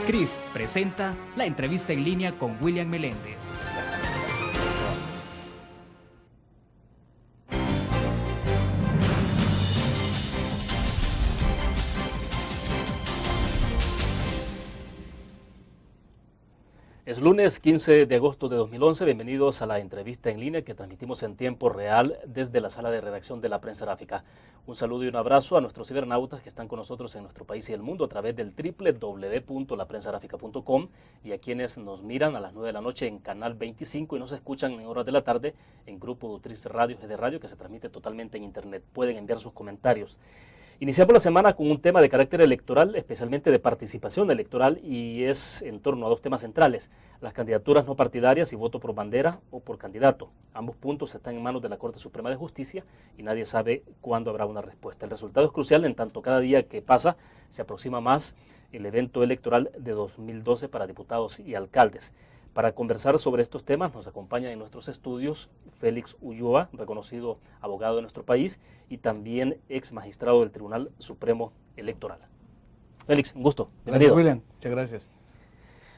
CRIF presenta la entrevista en línea con William Meléndez. Es lunes 15 de agosto de 2011, bienvenidos a la entrevista en línea que transmitimos en tiempo real desde la sala de redacción de la Prensa Gráfica. Un saludo y un abrazo a nuestros cibernautas que están con nosotros en nuestro país y el mundo a través del www.laprensagráfica.com y a quienes nos miran a las 9 de la noche en Canal 25 y nos escuchan en horas de la tarde en Grupo Dutriz Radio GD Radio que se transmite totalmente en internet. Pueden enviar sus comentarios. Iniciamos la semana con un tema de carácter electoral, especialmente de participación electoral, y es en torno a dos temas centrales, las candidaturas no partidarias y voto por bandera o por candidato. Ambos puntos están en manos de la Corte Suprema de Justicia y nadie sabe cuándo habrá una respuesta. El resultado es crucial en tanto cada día que pasa se aproxima más el evento electoral de 2012 para diputados y alcaldes. Para conversar sobre estos temas nos acompaña en nuestros estudios Félix Ulloa, reconocido abogado de nuestro país y también ex magistrado del Tribunal Supremo Electoral. Félix, un gusto. Bienvenido. Gracias, William. Muchas gracias.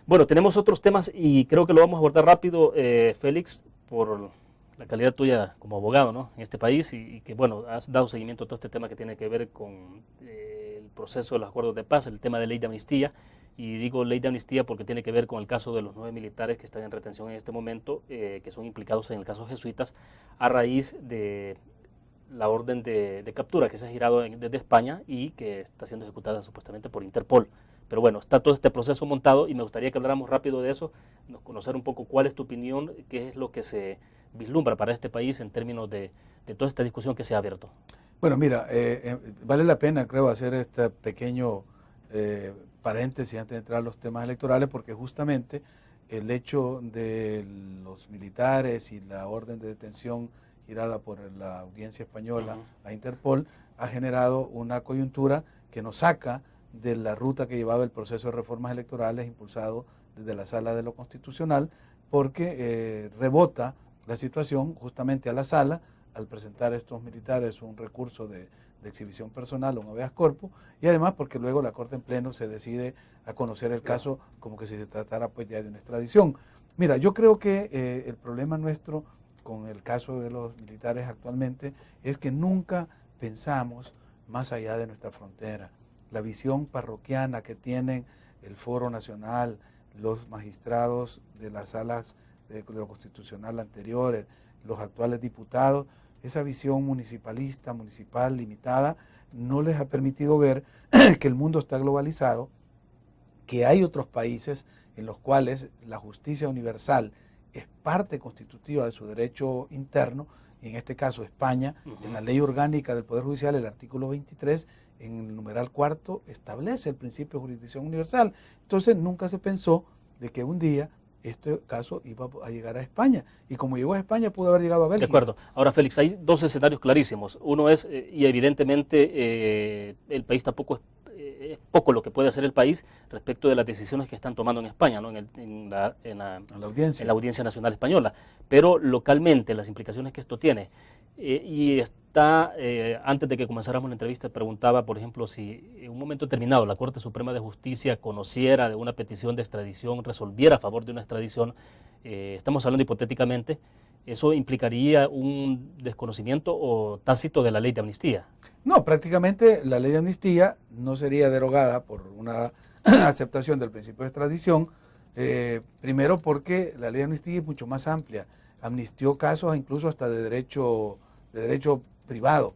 Bueno, tenemos otros temas y creo que lo vamos a abordar rápido, Félix, por la calidad tuya como abogado, ¿no?, en este país y que, bueno, has dado seguimiento a todo este tema que tiene que ver con el proceso de los acuerdos de paz, el tema de ley de amnistía. Y digo ley de amnistía porque tiene que ver con el caso de los 9 militares que están en retención en este momento, que son implicados en el caso jesuitas, a raíz de la orden de captura que se ha girado desde España y que está siendo ejecutada supuestamente por Interpol. Pero bueno, está todo este proceso montado y me gustaría que habláramos rápido de eso, conocer un poco cuál es tu opinión, qué es lo que se vislumbra para este país en términos de toda esta discusión que se ha abierto. Bueno, mira, vale la pena, creo, hacer este pequeño paréntesis antes de entrar a los temas electorales, porque justamente el hecho de los militares y la orden de detención girada por la audiencia española a Interpol ha generado una coyuntura que nos saca de la ruta que llevaba el proceso de reformas electorales impulsado desde la Sala de lo Constitucional, porque rebota la situación justamente a la Sala al presentar estos militares un recurso de exhibición personal, un habeas corpus, y además porque luego la Corte en pleno se decide a conocer el caso como que si se tratara pues ya de una extradición. Mira, yo creo que el problema nuestro con el caso de los militares actualmente es que nunca pensamos más allá de nuestra frontera. La visión parroquiana que tienen el Foro Nacional, los magistrados de las salas de lo constitucional anteriores, los actuales diputados, esa visión municipal, limitada, no les ha permitido ver que el mundo está globalizado, que hay otros países en los cuales la justicia universal es parte constitutiva de su derecho interno, y en este caso España, en la ley orgánica del Poder Judicial, el artículo 23, en el numeral cuarto, establece el principio de jurisdicción universal. Entonces nunca se pensó de que un día este caso iba a llegar a España, y como llegó a España pudo haber llegado a Bélgica. De acuerdo. Ahora, Félix, hay dos escenarios clarísimos. Uno es, y evidentemente el país tampoco es poco lo que puede hacer el país respecto de las decisiones que están tomando en España, ¿no?, en la Audiencia Nacional Española, pero localmente las implicaciones que esto tiene. Antes de que comenzáramos la entrevista, preguntaba, por ejemplo, si en un momento determinado la Corte Suprema de Justicia conociera de una petición de extradición, resolviera a favor de una extradición, estamos hablando hipotéticamente, ¿eso implicaría un desconocimiento o tácito de la ley de amnistía? No, prácticamente la ley de amnistía no sería derogada por una aceptación del principio de extradición, primero porque la ley de amnistía es mucho más amplia, amnistió casos incluso hasta de derecho privado.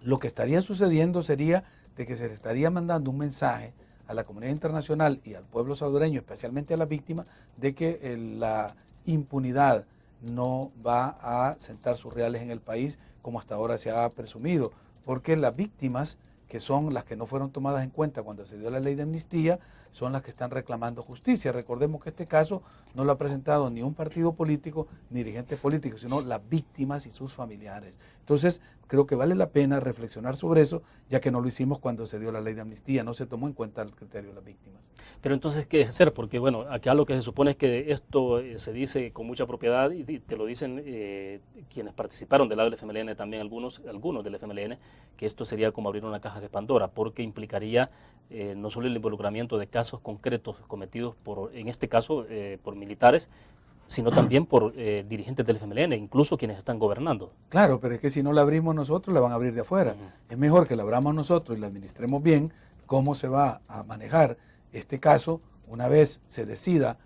Lo que estaría sucediendo sería de que se le estaría mandando un mensaje a la comunidad internacional y al pueblo salvadoreño, especialmente a las víctimas, de que la impunidad no va a sentar sus reales en el país como hasta ahora se ha presumido, porque las víctimas, que son las que no fueron tomadas en cuenta cuando se dio la ley de amnistía, son las que están reclamando justicia. Recordemos que este caso no lo ha presentado ni un partido político ni dirigentes políticos, sino las víctimas y sus familiares. Entonces, creo que vale la pena reflexionar sobre eso, ya que no lo hicimos cuando se dio la ley de amnistía, no se tomó en cuenta el criterio de las víctimas. Pero entonces, ¿qué hacer? Porque, bueno, acá lo que se supone es que esto se dice con mucha propiedad y te lo dicen quienes participaron del lado del FMLN, también algunos del FMLN, que esto sería como abrir una caja de Pandora, porque implicaría no solo el involucramiento de casos casos concretos cometidos por, en este caso, por militares, sino también por dirigentes del FMLN, incluso quienes están gobernando. Claro, pero es que si no la abrimos nosotros, la van a abrir de afuera. Es mejor que la abramos nosotros y la administremos bien. Cómo se va a manejar este caso una vez se decida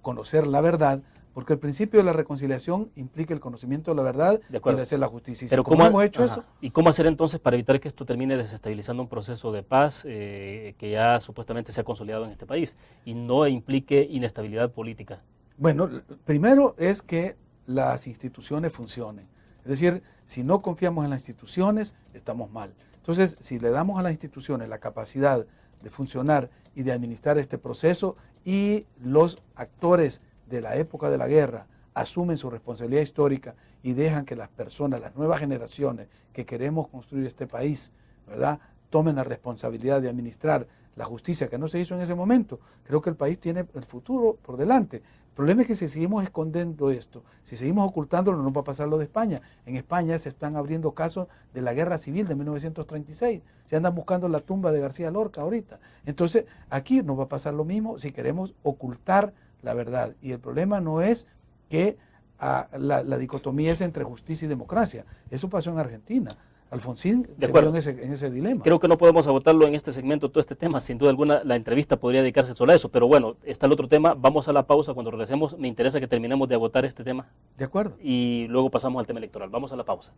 conocer la verdad, porque el principio de la reconciliación implica el conocimiento de la verdad y de hacer la justicia. Y pero ¿cómo hemos hecho eso? ¿Y cómo hacer entonces para evitar que esto termine desestabilizando un proceso de paz que ya supuestamente se ha consolidado en este país y no implique inestabilidad política? Bueno, primero es que las instituciones funcionen. Es decir, si no confiamos en las instituciones, estamos mal. Entonces, si le damos a las instituciones la capacidad de funcionar y de administrar este proceso y los actores de la época de la guerra asumen su responsabilidad histórica y dejan que las personas, las nuevas generaciones que queremos construir este país, ¿verdad?, tomen la responsabilidad de administrar la justicia que no se hizo en ese momento, creo que el país tiene el futuro por delante. El problema es que si seguimos escondiendo esto, si seguimos ocultándolo, no va a pasar lo de España. En España se están abriendo casos de la guerra civil de 1936. Se andan buscando la tumba de García Lorca ahorita. Entonces, aquí nos va a pasar lo mismo si queremos ocultar la verdad. Y el problema no es que la dicotomía es entre justicia y democracia. Eso pasó en Argentina. Alfonsín se vio en ese dilema. Creo que no podemos agotarlo en este segmento, todo este tema. Sin duda alguna, la entrevista podría dedicarse solo a eso. Pero bueno, está el otro tema. Vamos a la pausa. Cuando regresemos, me interesa que terminemos de agotar este tema. De acuerdo. Y luego pasamos al tema electoral. Vamos a la pausa.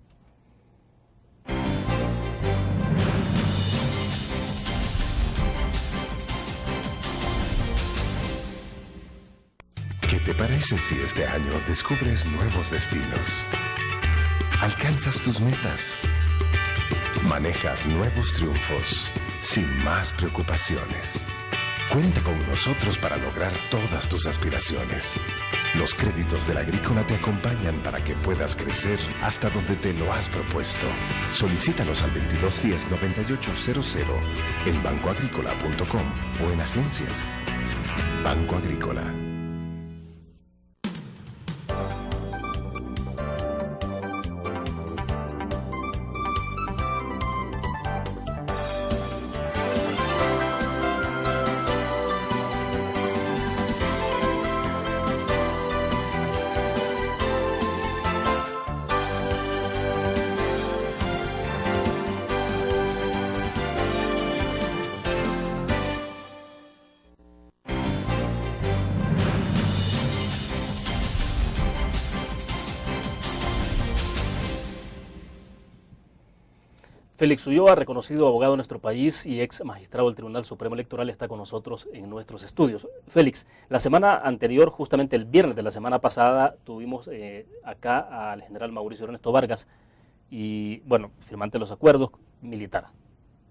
¿Qué te parece si este año descubres nuevos destinos? Alcanzas tus metas. Manejas nuevos triunfos sin más preocupaciones. Cuenta con nosotros para lograr todas tus aspiraciones. Los créditos de la Agrícola te acompañan para que puedas crecer hasta donde te lo has propuesto. Solicítalos al 2210-9800 en bancoagrícola.com o en agencias. Banco Agrícola. Félix Ulloa, reconocido abogado de nuestro país y ex magistrado del Tribunal Supremo Electoral, está con nosotros en nuestros estudios. Félix, la semana anterior, justamente el viernes de la semana pasada, tuvimos acá al general Mauricio Ernesto Vargas y, bueno, firmante de los acuerdos militar.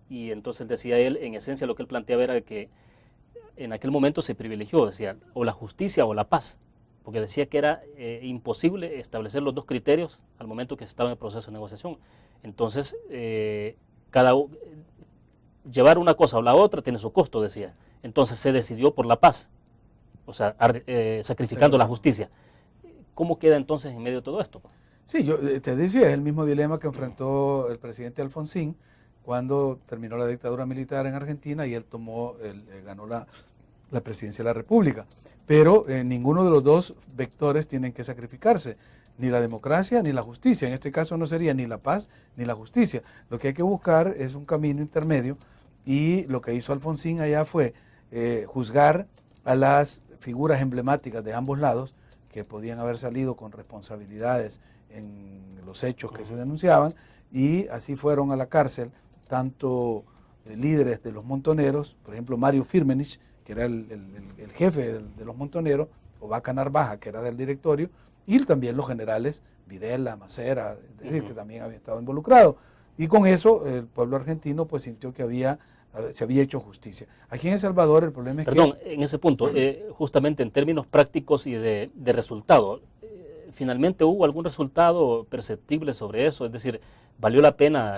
Y entonces decía él, en esencia lo que él planteaba era que en aquel momento se privilegió, decía, o la justicia o la paz, porque decía que era imposible establecer los dos criterios al momento que se estaba en el proceso de negociación. Entonces, llevar una cosa o la otra tiene su costo, decía. Entonces se decidió por la paz, o sea, sacrificando la justicia. ¿Cómo queda entonces en medio de todo esto? Sí, yo te decía, es el mismo dilema que enfrentó el presidente Alfonsín cuando terminó la dictadura militar en Argentina y él ganó la presidencia de la República. Pero ninguno de los dos vectores tienen que sacrificarse, ni la democracia ni la justicia. En este caso no sería ni la paz ni la justicia. Lo que hay que buscar es un camino intermedio y lo que hizo Alfonsín allá fue juzgar a las figuras emblemáticas de ambos lados que podían haber salido con responsabilidades en los hechos que se denunciaban y así fueron a la cárcel tanto líderes de los montoneros, por ejemplo Mario Firmenich, que era el jefe de los montoneros, o Vaca Narvaja, que era del directorio, y también los generales Videla, Macera, que también habían estado involucrados. Y con eso el pueblo argentino pues sintió que se había hecho justicia. Aquí en El Salvador el problema es en ese punto, justamente en términos prácticos y de resultado, ¿finalmente hubo algún resultado perceptible sobre eso? Es decir, ¿valió la pena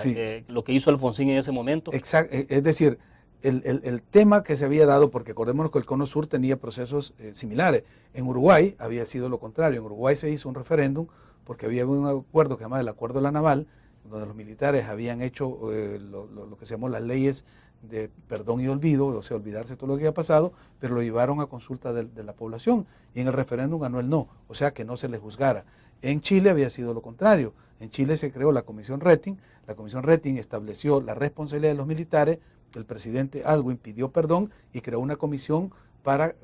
lo que hizo Alfonsín en ese momento? Exacto, es decir, el tema que se había dado, porque acordémonos que el Cono Sur tenía procesos similares. En Uruguay había sido lo contrario. En Uruguay se hizo un referéndum porque había un acuerdo que se llamaba el Acuerdo de la Naval, donde los militares habían hecho lo que se llamó las leyes de perdón y olvido, o sea, olvidarse todo lo que había pasado, pero lo llevaron a consulta de la población y en el referéndum ganó el no, o sea, que no se le juzgara. En Chile había sido lo contrario. En Chile se creó la Comisión Rettig. La Comisión Rettig estableció la responsabilidad de los militares. El presidente Algo impidió perdón y creó una comisión para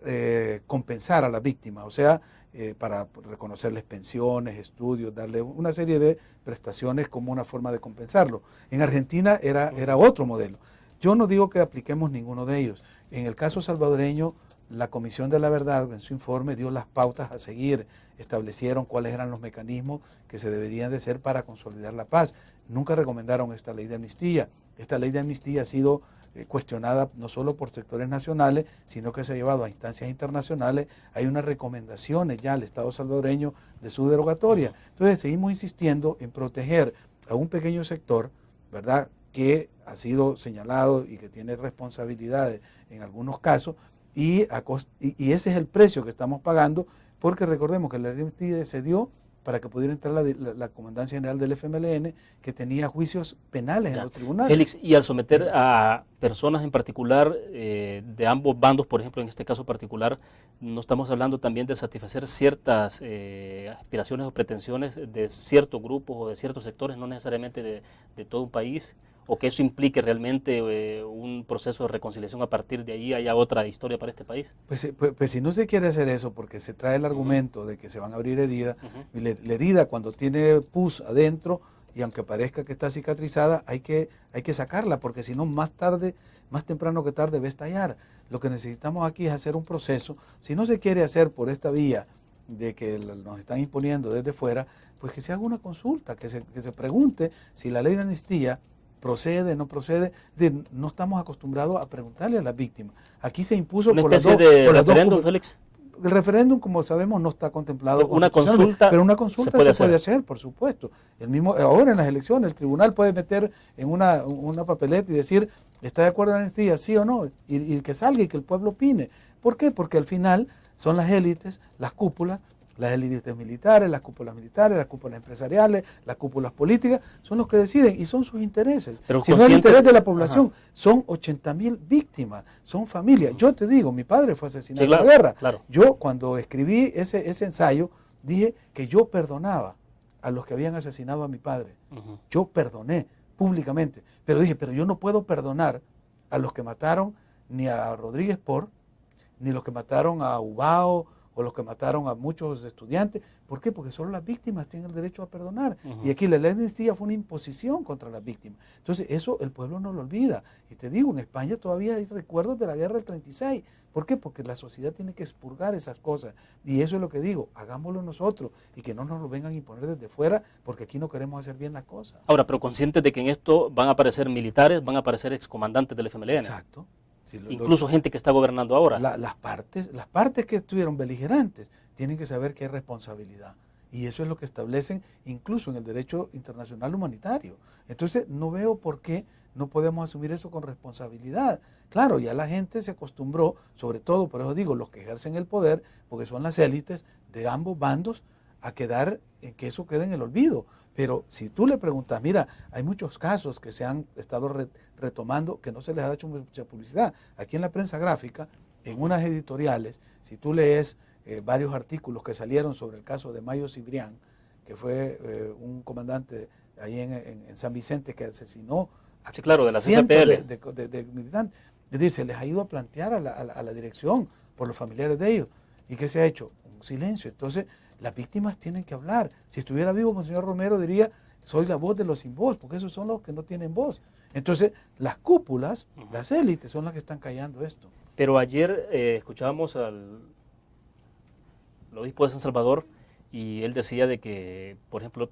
compensar a las víctimas, o sea, para reconocerles pensiones, estudios, darle una serie de prestaciones como una forma de compensarlo. En Argentina era otro modelo. Yo no digo que apliquemos ninguno de ellos. En el caso salvadoreño, la Comisión de la Verdad en su informe dio las pautas a seguir, establecieron cuáles eran los mecanismos que se deberían de hacer para consolidar la paz. Nunca recomendaron esta ley de amnistía. Esta ley de amnistía ha sido cuestionada no solo por sectores nacionales, sino que se ha llevado a instancias internacionales. Hay unas recomendaciones ya al Estado salvadoreño de su derogatoria. Entonces seguimos insistiendo en proteger a un pequeño sector, ¿verdad?, que ha sido señalado y que tiene responsabilidades en algunos casos, y ese es el precio que estamos pagando, porque recordemos que la amnistía se dio para que pudiera entrar la Comandancia General del FMLN, que tenía juicios penales en los tribunales. Félix, y al someter a personas en particular de ambos bandos, por ejemplo, en este caso particular, no estamos hablando también de satisfacer ciertas aspiraciones o pretensiones de ciertos grupos o de ciertos sectores, no necesariamente de todo un país, o que eso implique realmente un proceso de reconciliación, a partir de ahí haya otra historia para este país? Pues si no se quiere hacer eso, porque se trae el argumento de que se van a abrir heridas, y la herida cuando tiene pus adentro, y aunque parezca que está cicatrizada, hay que sacarla, porque si no, más temprano que tarde va a estallar. Lo que necesitamos aquí es hacer un proceso. Si no se quiere hacer por esta vía de que nos están imponiendo desde fuera, pues que se haga una consulta, que se pregunte si la ley de amnistía procede, no procede. No estamos acostumbrados a preguntarle a las víctimas. Aquí se impuso una por las especie dos, de por las referéndum, dos. Félix. El referéndum, como sabemos, no está contemplado. Una consulta, pero una consulta se puede hacer, por supuesto. Ahora en las elecciones, el tribunal puede meter en una papeleta y decir, ¿está de acuerdo en la amnistía? Sí o no. Y que salga y que el pueblo opine. ¿Por qué? Porque al final son las élites, las cúpulas, las élites militares, las cúpulas empresariales, las cúpulas políticas, son los que deciden y son sus intereses. Pero si no es el interés de la población, son 80.000 víctimas, son familias. Yo te digo, mi padre fue asesinado en la guerra. Claro. Yo cuando escribí ese ensayo dije que yo perdonaba a los que habían asesinado a mi padre. Yo perdoné públicamente, pero dije, pero yo no puedo perdonar a los que mataron ni a Rodríguez Por, ni los que mataron a Ubao, o los que mataron a muchos estudiantes. ¿Por qué? Porque solo las víctimas tienen el derecho a perdonar. Y aquí la ley de amnistía fue una imposición contra las víctimas. Entonces eso el pueblo no lo olvida. Y te digo, en España todavía hay recuerdos de la guerra del 36. ¿Por qué? Porque la sociedad tiene que expurgar esas cosas. Y eso es lo que digo, hagámoslo nosotros y que no nos lo vengan a imponer desde fuera, porque aquí no queremos hacer bien las cosas. Ahora, pero conscientes de que en esto van a aparecer militares, van a aparecer excomandantes del FMLN. Exacto. Sí, incluso gente que está gobernando ahora. Las partes que estuvieron beligerantes tienen que saber que hay responsabilidad. Y eso es lo que establecen incluso en el derecho internacional humanitario. Entonces no veo por qué no podemos asumir eso con responsabilidad. Claro, ya la gente se acostumbró, sobre todo, por eso digo, los que ejercen el poder, porque son las élites de ambos bandos, a quedar en que eso quede en el olvido. Pero si tú le preguntas, mira, hay muchos casos que se han estado retomando que no se les ha hecho mucha publicidad. Aquí en la prensa gráfica, en unas editoriales, si tú lees varios artículos que salieron sobre el caso de Mayo Cibrián, que fue un comandante ahí en San Vicente que asesinó a de la cientos CCPL. de militantes. Es decir, se les ha ido a plantear a la dirección por los familiares de ellos. ¿Y qué se ha hecho? Un silencio. Entonces, las víctimas tienen que hablar. Si estuviera vivo, Monseñor Romero diría, soy la voz de los sin voz, porque esos son los que no tienen voz. Entonces, las cúpulas, las élites, son las que están callando esto. Pero ayer escuchábamos al obispo de San Salvador y él decía de que, por ejemplo,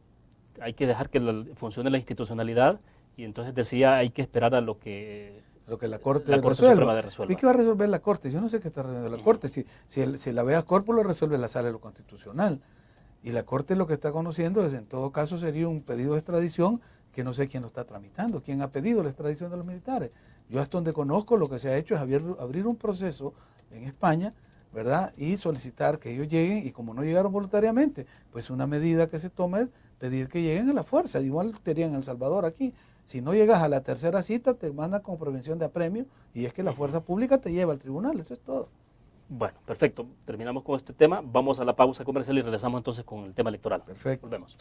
hay que dejar que funcione la institucionalidad, y entonces decía, hay que esperar a lo que la Corte Suprema resuelva. ¿Y qué va a resolver la Corte? Yo no sé qué está resolviendo la Corte. Si la habeas corpus lo resuelve la Sala de lo Constitucional. Y la Corte lo que está conociendo es, en todo caso, sería un pedido de extradición que no sé quién lo está tramitando, quién ha pedido la extradición de los militares. Yo hasta donde conozco lo que se ha hecho es abrir un proceso en España, ¿verdad? Y solicitar que ellos lleguen, y como no llegaron voluntariamente, pues una medida que se toma es pedir que lleguen a la fuerza. Igual tenían El Salvador aquí. Si no llegas a la tercera cita, te mandan con prevención de apremio y es que la fuerza pública te lleva al tribunal, eso es todo. Bueno, perfecto. Terminamos con este tema. Vamos a la pausa comercial y regresamos entonces con el tema electoral. Perfecto. Volvemos.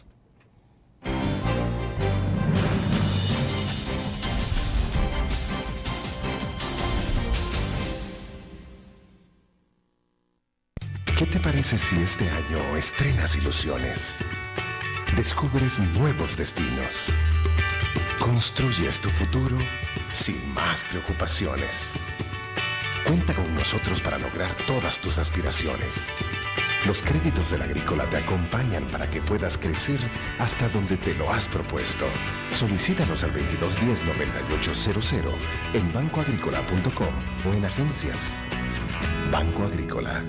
¿Qué te parece si este año estrenas ilusiones? Descubres nuevos destinos. Construyes tu futuro sin más preocupaciones. Cuenta con nosotros para lograr todas tus aspiraciones. Los créditos del Agrícola te acompañan para que puedas crecer hasta donde te lo has propuesto. Solicítalos al 2210-9800 en bancoagrícola.com o en agencias. Banco Agrícola.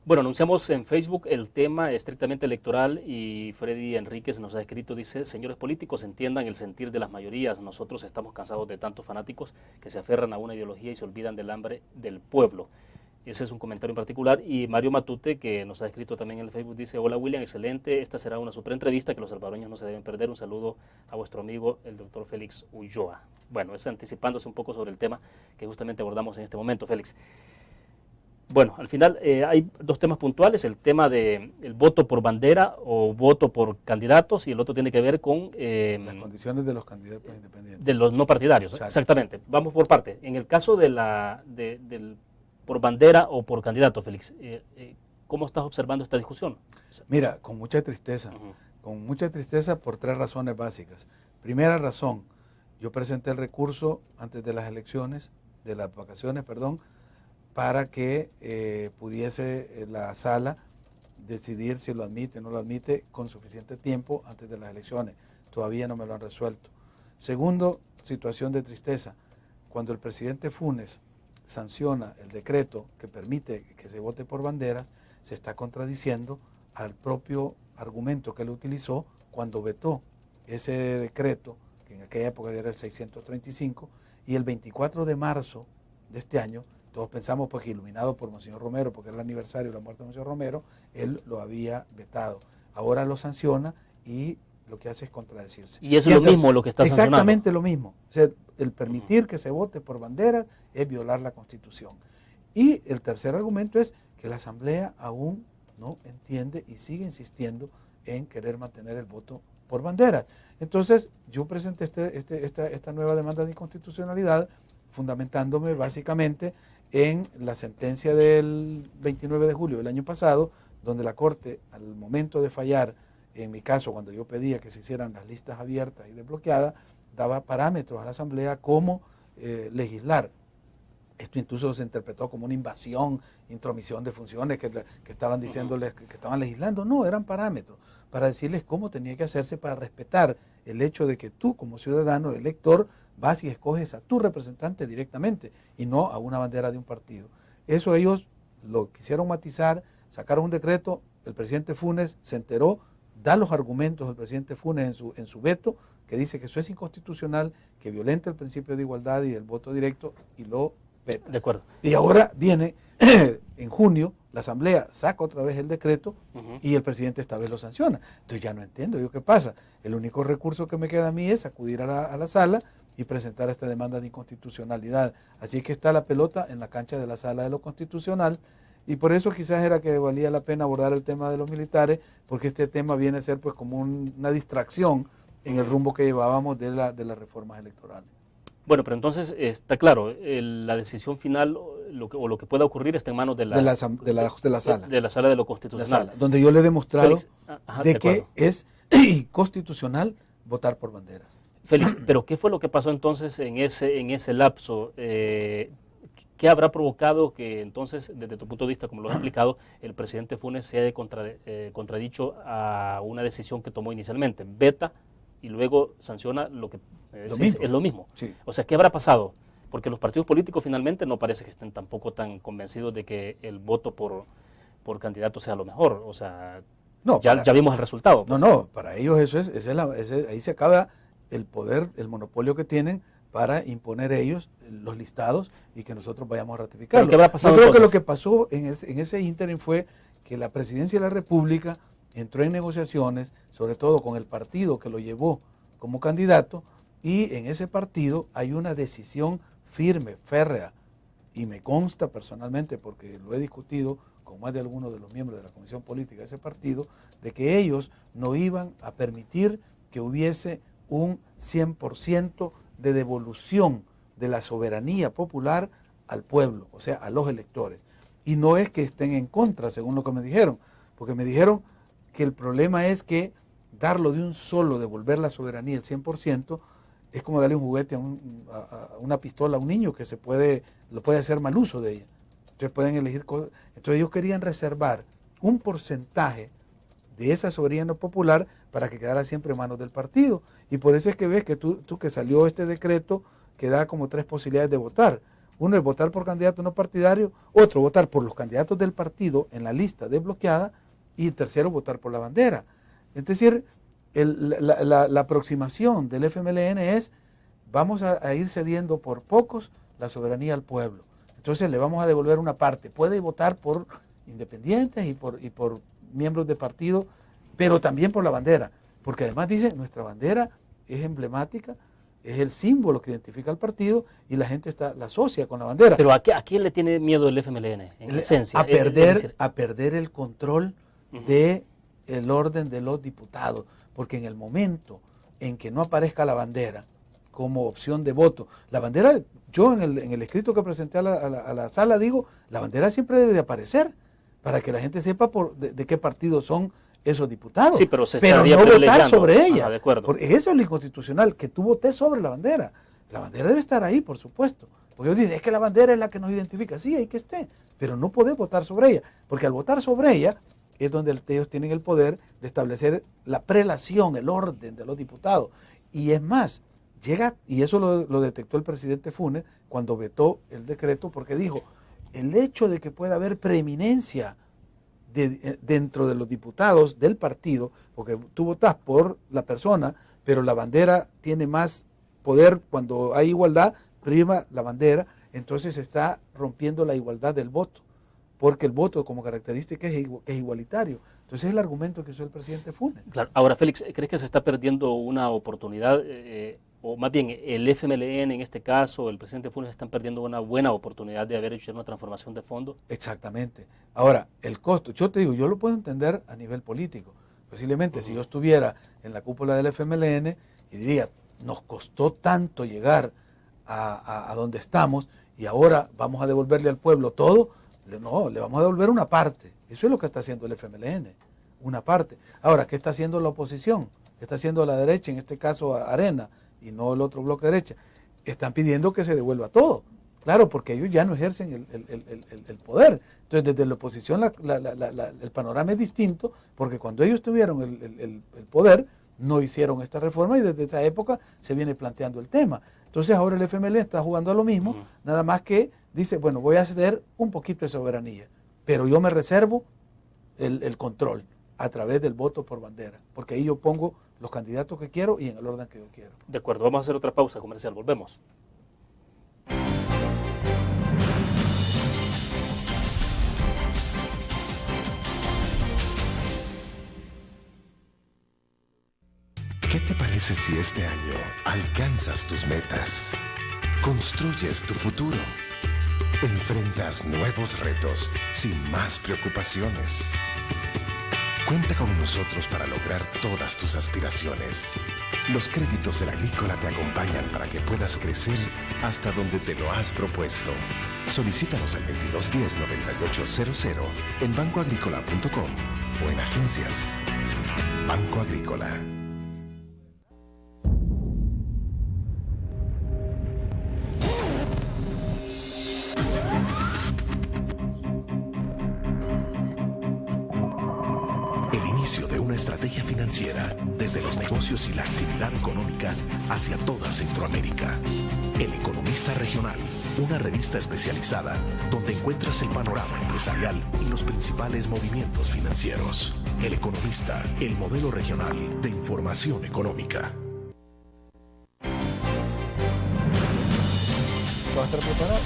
Bueno, anunciamos en Facebook el tema estrictamente electoral y Freddy Enríquez nos ha escrito, dice: señores políticos, entiendan el sentir de las mayorías, nosotros estamos cansados de tantos fanáticos que se aferran a una ideología y se olvidan del hambre del pueblo. Ese es un comentario en particular. Y Mario Matute, que nos ha escrito también en el Facebook, dice: hola William, excelente, esta será una super entrevista que los salvadoreños no se deben perder. Un saludo a vuestro amigo el doctor Félix Ulloa. Bueno, es anticipándose un poco sobre el tema que justamente abordamos en este momento, Félix. Bueno, al final hay dos temas puntuales, el tema del voto por bandera o voto por candidatos, y el otro tiene que ver con las condiciones de los candidatos independientes. De los no partidarios. Exacto. Exactamente. Vamos por parte. En el caso de del por bandera o por candidato, Félix, ¿cómo estás observando esta discusión? Mira, con mucha tristeza. Con mucha tristeza por tres razones básicas. Primera razón, yo presenté el recurso antes de las elecciones, de las vacaciones, perdón, para que pudiese la sala decidir si lo admite o no lo admite con suficiente tiempo antes de las elecciones. Todavía no me lo han resuelto. Segundo, situación de tristeza. Cuando el presidente Funes sanciona el decreto que permite que se vote por banderas, se está contradiciendo al propio argumento que él utilizó cuando vetó ese decreto, que en aquella época era el 635, y el 24 de marzo de este año, todos pensamos pues que iluminado por Monseñor Romero, porque era el aniversario de la muerte de Monseñor Romero, él lo había vetado. Ahora lo sanciona y lo que hace es contradecirse. Y eso es lo mismo lo que está sancionando. Exactamente lo mismo. O sea, el permitir que se vote por banderas es violar la Constitución. Y el tercer argumento es que la Asamblea aún no entiende y sigue insistiendo en querer mantener el voto por banderas. Entonces, yo presenté esta nueva demanda de inconstitucionalidad fundamentándome básicamente en la sentencia del 29 de julio del año pasado, donde la Corte, al momento de fallar, en mi caso, cuando yo pedía que se hicieran las listas abiertas y desbloqueadas, daba parámetros a la Asamblea cómo legislar. Esto incluso se interpretó como una invasión, intromisión de funciones que estaban diciéndoles que estaban legislando. No, eran parámetros para decirles cómo tenía que hacerse para respetar el hecho de que tú, como ciudadano, elector, vas y escoges a tu representante directamente y no a una bandera de un partido. Eso ellos lo quisieron matizar, sacaron un decreto, el presidente Funes se enteró, da los argumentos del presidente Funes en su veto, que dice que eso es inconstitucional, que violenta el principio de igualdad y del voto directo, y lo veta. De acuerdo. Y ahora viene, en junio, la Asamblea saca otra vez el decreto y el presidente esta vez lo sanciona. Entonces ya no entiendo yo qué pasa. El único recurso que me queda a mí es acudir a la sala y presentar esta demanda de inconstitucionalidad. Así que está la pelota en la cancha de la sala de lo constitucional, y por eso quizás era que valía la pena abordar el tema de los militares, porque este tema viene a ser pues como una distracción en el rumbo que llevábamos de las reformas electorales. Bueno, pero entonces está claro, la decisión final o lo que pueda ocurrir está en manos de la sala. De la sala de lo constitucional. Sala, donde yo le he demostrado Félix, de que es inconstitucional votar por banderas. Félix, pero ¿qué fue lo que pasó entonces en ese lapso? ¿qué habrá provocado que entonces, desde tu punto de vista, como lo has explicado, el presidente Funes se haya contradicho a una decisión que tomó inicialmente? Veta y luego sanciona lo que es lo mismo. Sí. O sea, ¿qué habrá pasado? Porque los partidos políticos finalmente no parece que estén tampoco tan convencidos de que el voto por candidato sea lo mejor. O sea, no, ya vimos el resultado. Pues. No, para ellos eso ahí se acaba el poder, el monopolio que tienen para imponer ellos los listados y que nosotros vayamos a ratificar. ¿Qué habrá pasado? Yo creo entonces? que lo que pasó en ese ínterin fue que la presidencia de la República entró en negociaciones, sobre todo con el partido que lo llevó como candidato, y en ese partido hay una decisión firme, férrea, y me consta personalmente, porque lo he discutido con más de algunos de los miembros de la Comisión Política de ese partido, de que ellos no iban a permitir que hubiese un 100% de devolución de la soberanía popular al pueblo, o sea, a los electores. Y no es que estén en contra, según lo que me dijeron, porque me dijeron que el problema es que darlo de un solo, devolver la soberanía el 100%, es como darle un juguete a una pistola a un niño que lo puede hacer mal uso de ella. Entonces pueden elegir cosas. Entonces ellos querían reservar un porcentaje de esa soberanía popular para que quedara siempre en manos del partido. Y por eso es que ves que tú que salió este decreto que da como 3 posibilidades de votar. Uno es votar por candidato no partidario, otro votar por los candidatos del partido en la lista desbloqueada y tercero votar por la bandera. Es decir, la aproximación del FMLN es vamos a ir cediendo por pocos la soberanía al pueblo. Entonces le vamos a devolver una parte. Puede votar por independientes y por miembros de partido, pero también por la bandera. Porque además dice, nuestra bandera es emblemática, es el símbolo que identifica al partido y la gente la asocia con la bandera. Pero ¿a quién le tiene miedo el FMLN, en esencia? A perder el control del orden de los diputados. Porque en el momento en que no aparezca la bandera como opción de voto, la bandera, yo en el escrito que presenté a la sala digo, la bandera siempre debe de aparecer para que la gente sepa de qué partido son esos diputados. Sí, pero no votar sobre ella. Ajá, de acuerdo. Porque eso es lo inconstitucional, que tú votes sobre la bandera. La bandera debe estar ahí, por supuesto. Porque ellos dicen, es que la bandera es la que nos identifica. Sí, hay que esté, pero no podés votar sobre ella. Porque al votar sobre ella es donde ellos tienen el poder de establecer la prelación, el orden de los diputados. Y es más, y eso lo detectó el presidente Funes cuando vetó el decreto, porque dijo, el hecho de que pueda haber preeminencia dentro de los diputados del partido, porque tú votas por la persona, pero la bandera tiene más poder cuando hay igualdad, prima la bandera, entonces se está rompiendo la igualdad del voto, porque el voto como característica es igualitario. Entonces es el argumento que usó el presidente Funes. Claro. Ahora, Félix, ¿crees que se está perdiendo una oportunidad, o más bien el FMLN en este caso, el presidente Funes, están perdiendo una buena oportunidad de haber hecho una transformación de fondo? Exactamente. Ahora, el costo, yo te digo, yo lo puedo entender a nivel político. Posiblemente si yo estuviera en la cúpula del FMLN y diría, nos costó tanto llegar a donde estamos y ahora vamos a devolverle al pueblo todo. No, le vamos a devolver una parte. Eso es lo que está haciendo el FMLN, una parte. Ahora, ¿qué está haciendo la oposición? ¿Qué está haciendo la derecha, en este caso Arena, y no el otro bloque de derecha? Están pidiendo que se devuelva todo. Claro, porque ellos ya no ejercen el poder. Entonces, desde la oposición el panorama es distinto, porque cuando ellos tuvieron el poder, no hicieron esta reforma y desde esa época se viene planteando el tema. Entonces, ahora el FMLN está jugando a lo mismo, nada más que dice, bueno, voy a ceder un poquito de soberanía, pero yo me reservo el control a través del voto por bandera, porque ahí yo pongo los candidatos que quiero y en el orden que yo quiero. De acuerdo, vamos a hacer otra pausa comercial, volvemos. ¿Qué te parece si este año alcanzas tus metas? Construyes tu futuro. Enfrentas nuevos retos sin más preocupaciones. Cuenta con nosotros para lograr todas tus aspiraciones. Los créditos de la Agrícola te acompañan para que puedas crecer hasta donde te lo has propuesto. Solicítalos al 2210-9800 en bancoagricola.com o en agencias. Banco Agrícola. estrategia financiera desde los negocios y la actividad económica hacia toda Centroamérica. El Economista Regional, una revista especializada donde encuentras el panorama empresarial y los principales movimientos financieros. El Economista, el modelo regional de información económica. ¿Va a estar preparado?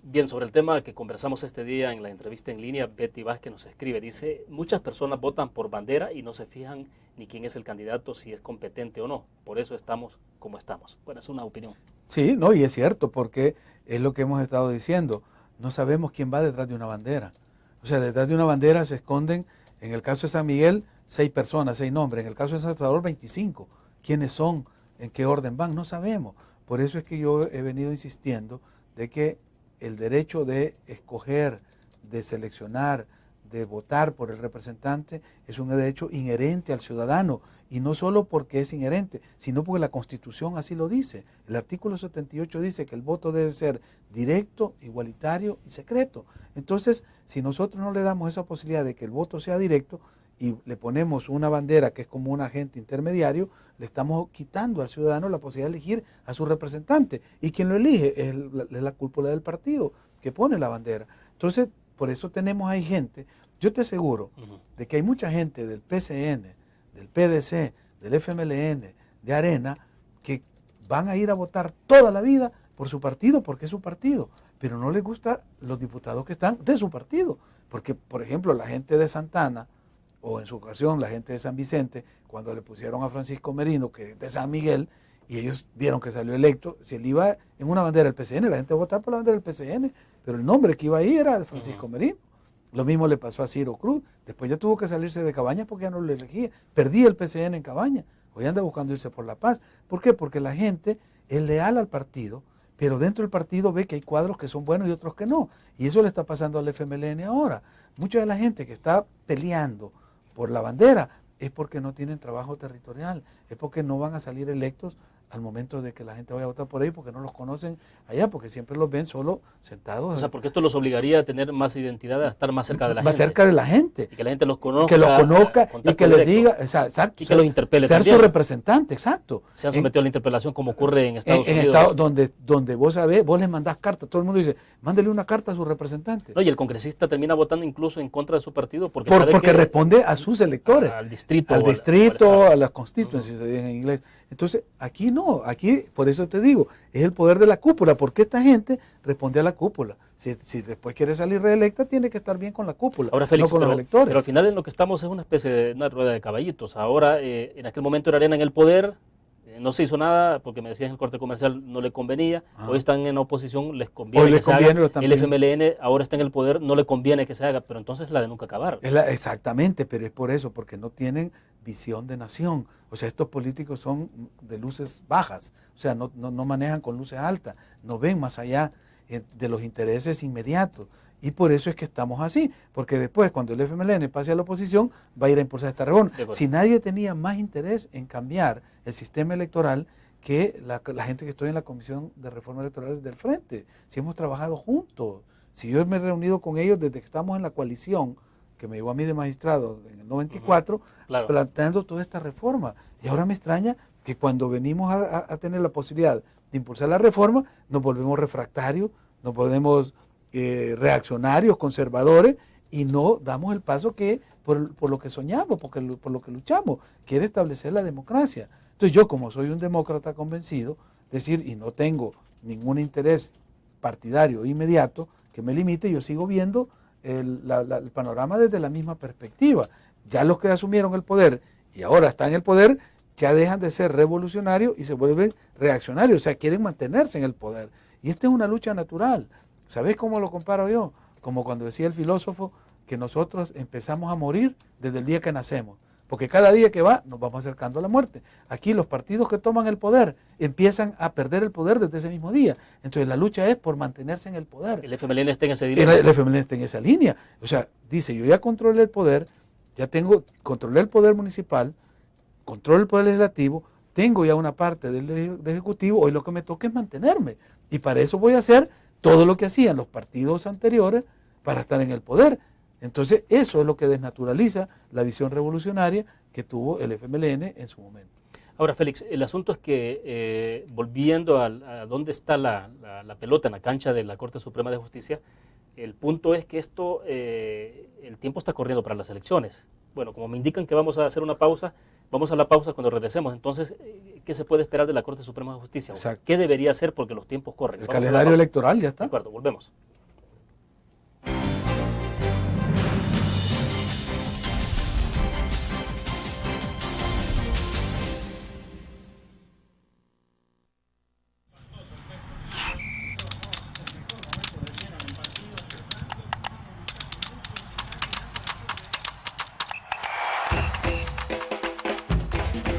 Bien, sobre el tema que conversamos este día en la entrevista en línea, Betty Vázquez nos escribe, dice, muchas personas votan por bandera y no se fijan ni quién es el candidato, si es competente o no. Por eso estamos como estamos. Bueno, es una opinión. Sí, no, y es cierto, porque es lo que hemos estado diciendo. No sabemos quién va detrás de una bandera. O sea, detrás de una bandera se esconden, en el caso de San Miguel, 6 personas, 6 nombres. En el caso de San Salvador, 25. ¿Quiénes son? ¿En qué orden van? No sabemos. Por eso es que yo he venido insistiendo de que el derecho de escoger, de seleccionar, de votar por el representante es un derecho inherente al ciudadano, y no solo porque es inherente, sino porque la Constitución así lo dice. El artículo 78 dice que el voto debe ser directo, igualitario y secreto. Entonces, si nosotros no le damos esa posibilidad de que el voto sea directo y le ponemos una bandera que es como un agente intermediario, le estamos quitando al ciudadano la posibilidad de elegir a su representante. Y quien lo elige es la cúpula del partido que pone la bandera. Entonces, por eso tenemos ahí gente, yo te aseguro de que hay mucha gente del PCN, del PDC, del FMLN, de Arena, que van a ir a votar toda la vida por su partido, porque es su partido, pero no les gustan los diputados que están de su partido. Porque, por ejemplo, la gente de Santana, o en su ocasión la gente de San Vicente, cuando le pusieron a Francisco Merino, que es de San Miguel, y ellos vieron que salió electo, si él iba en una bandera del PCN, la gente va a votar por la bandera del PCN, pero el nombre que iba ahí era de Francisco Merino. Lo mismo le pasó a Ciro Cruz, después ya tuvo que salirse de Cabañas porque ya no lo elegía, perdí el PCN en Cabañas, hoy anda buscando irse por la paz. ¿Por qué? Porque la gente es leal al partido, pero dentro del partido ve que hay cuadros que son buenos y otros que no, y eso le está pasando al FMLN ahora. Mucha de la gente que está peleando por la bandera es porque no tienen trabajo territorial, es porque no van a salir electos al momento de que la gente vaya a votar por ellos, porque no los conocen allá, porque siempre los ven solo sentados. O sea, porque esto los obligaría a tener más identidad, a estar más cerca de la gente. Más cerca de la gente. Y que la gente los conozca. Que los conozca y que les diga, exacto. Y que los interpele ser también. Su representante, exacto. Se han sometido a la interpelación como ocurre en Estados Unidos. Estados donde vos sabés, vos les mandás cartas, todo el mundo dice, mándele una carta a su representante. No, y el congresista termina votando incluso en contra de su partido porque responde a sus electores. Al distrito. A las constituencies, se dice en inglés. Entonces, aquí no, aquí, por eso te digo, es el poder de la cúpula, porque esta gente responde a la cúpula. Si después quiere salir reelecta, tiene que estar bien con la cúpula, ahora, Félix, no con los electores. Pero al final en lo que estamos es una especie de una rueda de caballitos. Ahora, en aquel momento era Arena en el poder, no se hizo nada porque me decían en el corte comercial no le convenía. Hoy están en oposición, les conviene que se haga. El FMLN ahora está en el poder, no le conviene que se haga, pero entonces la de nunca acabar. Exactamente, pero es por eso, porque no tienen visión de nación. O sea, estos políticos son de luces bajas, o sea, no manejan con luces altas, no ven más allá de los intereses inmediatos. Y por eso es que estamos así, porque después cuando el FMLN pase a la oposición va a ir a impulsar esta reforma. Si nadie tenía más interés en cambiar el sistema electoral que la gente que estoy en la Comisión de Reforma Electoral del Frente, si hemos trabajado juntos, si yo me he reunido con ellos desde que estamos en la coalición, que me llevó a mí de magistrado en el 94, claro, planteando toda esta reforma. Y ahora me extraña que cuando venimos a tener la posibilidad de impulsar la reforma, nos volvemos refractarios, nos volvemos reaccionarios, conservadores, y no damos el paso que por lo que soñamos, por lo que luchamos, que era establecer la democracia. Entonces yo, como soy un demócrata convencido, y no tengo ningún interés partidario inmediato que me limite, yo sigo viendo el panorama desde la misma perspectiva. Ya los que asumieron el poder y ahora están en el poder, ya dejan de ser revolucionarios y se vuelven reaccionarios, o sea, quieren mantenerse en el poder. Y esta es una lucha natural. ¿Sabés cómo lo comparo yo? Como cuando decía el filósofo que nosotros empezamos a morir desde el día que nacemos, porque cada día que va nos vamos acercando a la muerte. Aquí los partidos que toman el poder empiezan a perder el poder desde ese mismo día. Entonces la lucha es por mantenerse en el poder. El FMLN está en ese dilema. El FMLN está en esa línea. O sea, dice, yo ya controlé el poder, controlé el poder municipal, controlo el poder legislativo, tengo ya una parte del ejecutivo, hoy lo que me toca es mantenerme. Y para eso voy a hacer todo lo que hacían los partidos anteriores para estar en el poder. Entonces eso es lo que desnaturaliza la visión revolucionaria que tuvo el FMLN en su momento. Ahora, Félix, el asunto es que, volviendo a dónde está la pelota en la cancha de la Corte Suprema de Justicia, el punto es que esto, el tiempo está corriendo para las elecciones. Bueno, como me indican que vamos a hacer una pausa, vamos a la pausa cuando regresemos. Entonces, ¿qué se puede esperar de la Corte Suprema de Justicia? Exacto. ¿Qué debería hacer? Porque los tiempos corren. El Vamos calendario electoral ya está. De acuerdo, volvemos.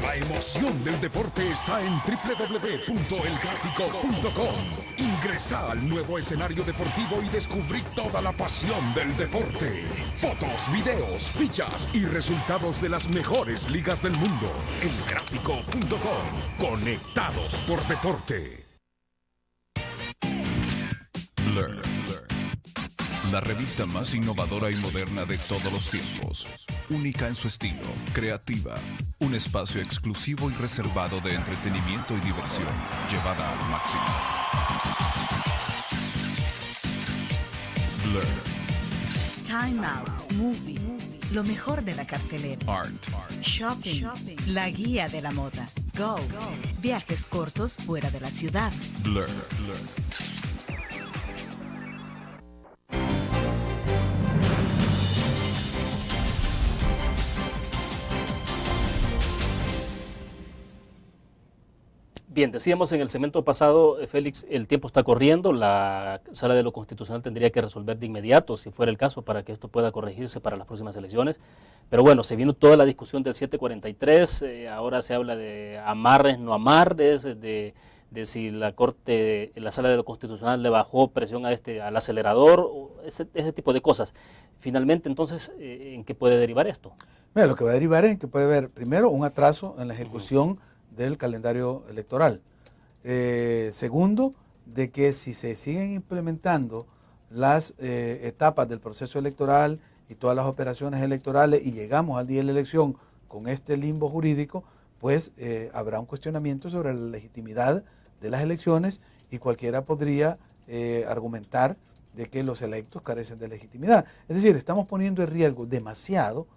La emoción del deporte está en www.elgráfico.com. Ingresa al nuevo escenario deportivo y descubrí toda la pasión del deporte. Fotos, videos, fichas y resultados de las mejores ligas del mundo. Elgráfico.com. Conectados por deporte. Learn. La revista más innovadora y moderna de todos los tiempos. Única en su estilo, creativa. Un espacio exclusivo y reservado de entretenimiento y diversión, llevada al máximo. Blur. Time Out, Movie, lo mejor de la cartelera. Art. Shopping, la guía de la moda. Go, viajes cortos fuera de la ciudad. Blur. Bien, decíamos en el segmento pasado, Félix, el tiempo está corriendo, la Sala de lo Constitucional tendría que resolver de inmediato, si fuera el caso, para que esto pueda corregirse para las próximas elecciones. Pero bueno, se vino toda la discusión del 743, ahora se habla de amarres, no amarres, de si la Corte, la Sala de lo Constitucional le bajó presión al acelerador, o ese tipo de cosas. Finalmente, entonces, ¿en qué puede derivar esto? Mira, lo que va a derivar es que puede haber, primero, un atraso en la ejecución del calendario electoral. Segundo, de que si se siguen implementando las etapas del proceso electoral y todas las operaciones electorales y llegamos al día de la elección con este limbo jurídico, pues habrá un cuestionamiento sobre la legitimidad de las elecciones y cualquiera podría argumentar de que los electos carecen de legitimidad. Es decir, estamos poniendo en riesgo demasiado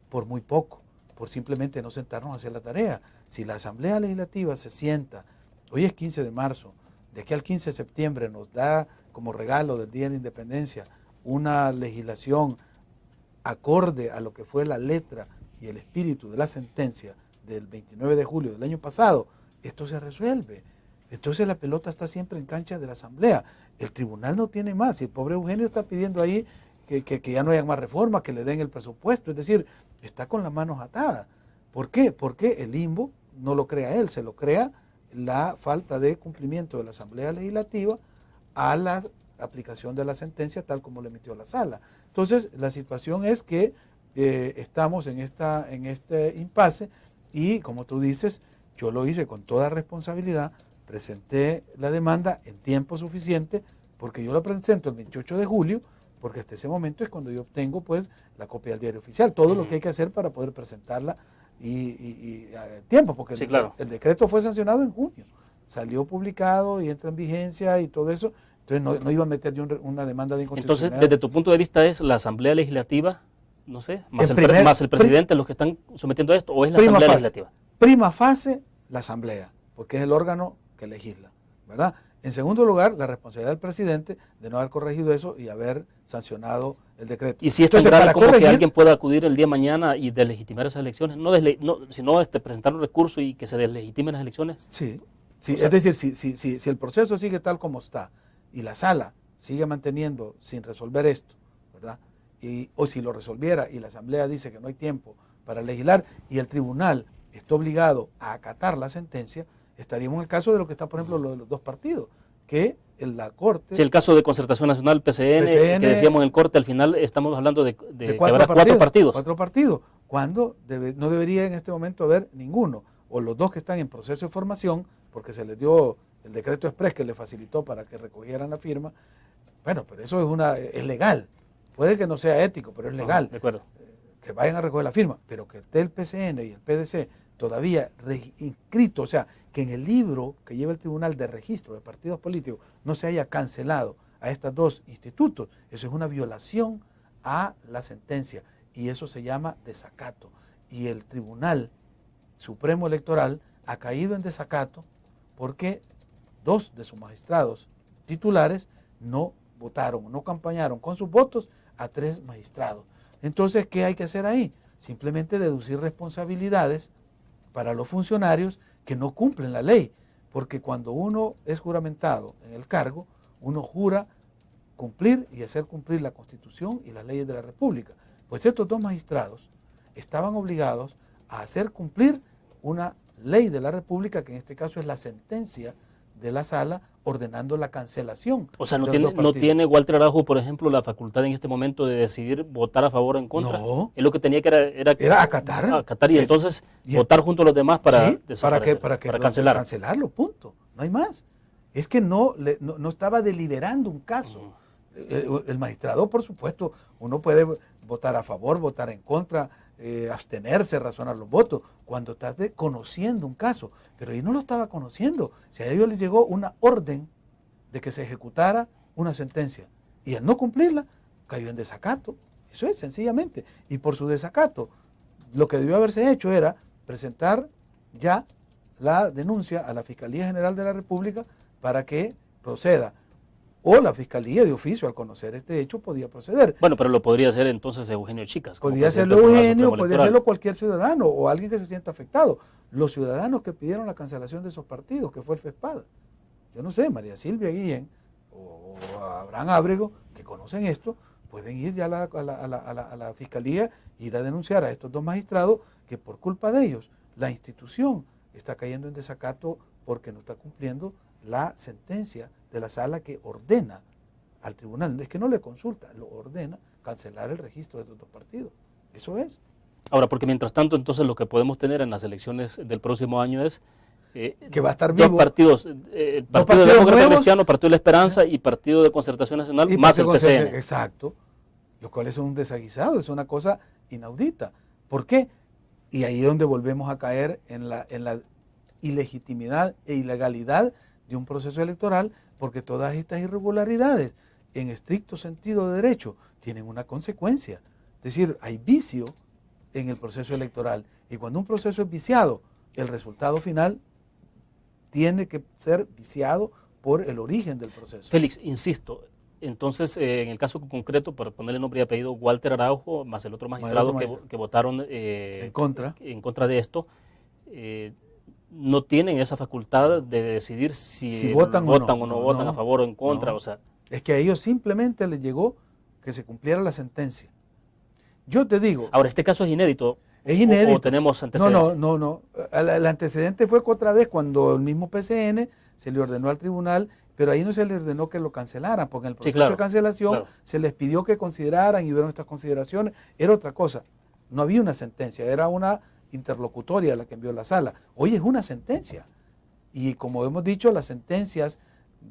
por muy poco, por simplemente no sentarnos a hacer la tarea. Si la Asamblea Legislativa se sienta, hoy es 15 de marzo, de aquí al 15 de septiembre nos da como regalo del Día de la Independencia una legislación acorde a lo que fue la letra y el espíritu de la sentencia del 29 de julio del año pasado, esto se resuelve. Entonces la pelota está siempre en cancha de la Asamblea. El tribunal no tiene más. Y el pobre Eugenio está pidiendo ahí que ya no haya más reformas, que le den el presupuesto. Es decir, está con las manos atadas. ¿Por qué? Porque el limbo no lo crea él, se lo crea la falta de cumplimiento de la Asamblea Legislativa a la aplicación de la sentencia tal como lo emitió la Sala. Entonces, la situación es que estamos en este impasse y, como tú dices, yo lo hice con toda responsabilidad, presenté la demanda en tiempo suficiente, porque yo la presento el 28 de julio, porque hasta ese momento es cuando yo obtengo pues la copia del diario oficial, todo lo que hay que hacer para poder presentarla y a tiempo, porque sí, claro, el decreto fue sancionado en junio, salió publicado y entra en vigencia y todo eso, entonces no iba a meter yo una demanda de inconstitucionalidad. Entonces, desde tu punto de vista, ¿es la Asamblea Legislativa, no sé, más el presidente los que están sometiendo a esto, o es la Asamblea Legislativa? Prima fase, la Asamblea, porque es el órgano que legisla, ¿verdad? En segundo lugar, la responsabilidad del presidente de no haber corregido eso y haber sancionado el decreto. Y si esto es grave, ¿cómo que alguien pueda acudir el día de mañana y deslegitimar esas elecciones? Sino presentar un recurso y que se deslegitimen las elecciones. Sí, sí, o sea, es decir, si el proceso sigue tal como está y la Sala sigue manteniendo sin resolver esto, ¿verdad? O si lo resolviera y la Asamblea dice que no hay tiempo para legislar y el tribunal está obligado a acatar la sentencia, estaríamos en el caso de lo que está, por ejemplo, lo de los dos partidos, que en la Corte... Sí, el caso de Concertación Nacional, PCN, que decíamos en el corte, al final estamos hablando de que habrá cuatro partidos. Cuatro partidos, cuando no debería en este momento haber ninguno, o los dos que están en proceso de formación, porque se les dio el decreto express que le facilitó para que recogieran la firma. Bueno, pero eso es legal. Puede que no sea ético, pero es legal. De acuerdo. Que vayan a recoger la firma, pero que esté el PCN y el PDC todavía inscrito, o sea, que en el libro que lleva el Tribunal de Registro de Partidos Políticos no se haya cancelado a estos dos institutos, eso es una violación a la sentencia y eso se llama desacato. Y el Tribunal Supremo Electoral ha caído en desacato porque 2 de sus magistrados titulares no votaron, no campañaron con sus votos a 3 magistrados. Entonces, ¿qué hay que hacer ahí? Simplemente deducir responsabilidades para los funcionarios que no cumplen la ley, porque cuando uno es juramentado en el cargo, uno jura cumplir y hacer cumplir la Constitución y las leyes de la República. Pues estos 2 magistrados estaban obligados a hacer cumplir una ley de la República, que en este caso es la sentencia de la sala ordenando la cancelación. O sea, no tiene Walter Araujo, por ejemplo, la facultad en este momento de decidir votar a favor o en contra. No. Él lo que tenía que era acatar y entonces votar junto a los demás para cancelarlo, punto. No hay más. Es que no estaba deliberando un caso. El magistrado, por supuesto, uno puede votar a favor, votar en contra, abstenerse, razonar los votos, cuando estás conociendo un caso, pero ahí no lo estaba conociendo. Si a ellos les llegó una orden de que se ejecutara una sentencia y al no cumplirla, cayó en desacato. Eso es, sencillamente. Y por su desacato, lo que debió haberse hecho era presentar ya la denuncia a la Fiscalía General de la República para que proceda. O la Fiscalía de oficio, al conocer este hecho, podía proceder. Bueno, pero lo podría hacer entonces Eugenio Chicas. Podría hacerlo Eugenio, podría hacerlo cualquier ciudadano o alguien que se sienta afectado. Los ciudadanos que pidieron la cancelación de esos partidos, que fue el FESPAD. Yo no sé, María Silvia Guillén o Abraham Ábrego, que conocen esto, pueden ir ya a la Fiscalía, ir a denunciar a estos 2 magistrados que por culpa de ellos la institución está cayendo en desacato porque no está cumpliendo la sentencia de la sala que ordena al tribunal, es que no le consulta, lo ordena cancelar el registro de estos 2 partidos. Eso es. Ahora, porque mientras tanto, entonces lo que podemos tener en las elecciones del próximo año es que va a estar vivo. 2 partidos, el Partido Demócrata Cristiano, Partido de la Esperanza y Partido de Concertación Nacional, y más el PCN. Exacto, lo cual es un desaguisado, es una cosa inaudita. ¿Por qué? Y ahí es donde volvemos a caer en la ilegitimidad e ilegalidad de un proceso electoral, porque todas estas irregularidades, en estricto sentido de derecho, tienen una consecuencia. Es decir, hay vicio en el proceso electoral, y cuando un proceso es viciado, el resultado final tiene que ser viciado por el origen del proceso. Félix, insisto, entonces en el caso concreto, por ponerle nombre y apellido, Walter Araujo, más el otro magistrado que votaron en contra de esto, no tienen esa facultad de decidir si votan o no votan a favor o en contra. O sea, es que a ellos simplemente les llegó que se cumpliera la sentencia. Yo te digo... Ahora, este caso es inédito. Es inédito. ¿O tenemos antecedentes? No. El antecedente fue que otra vez cuando el mismo PCN se le ordenó al tribunal, pero ahí no se le ordenó que lo cancelaran, porque en el proceso de cancelación se les pidió que consideraran y hubieron estas consideraciones. Era otra cosa. No había una sentencia, era una interlocutoria la que envió la sala. Hoy es una sentencia. Y como hemos dicho, las sentencias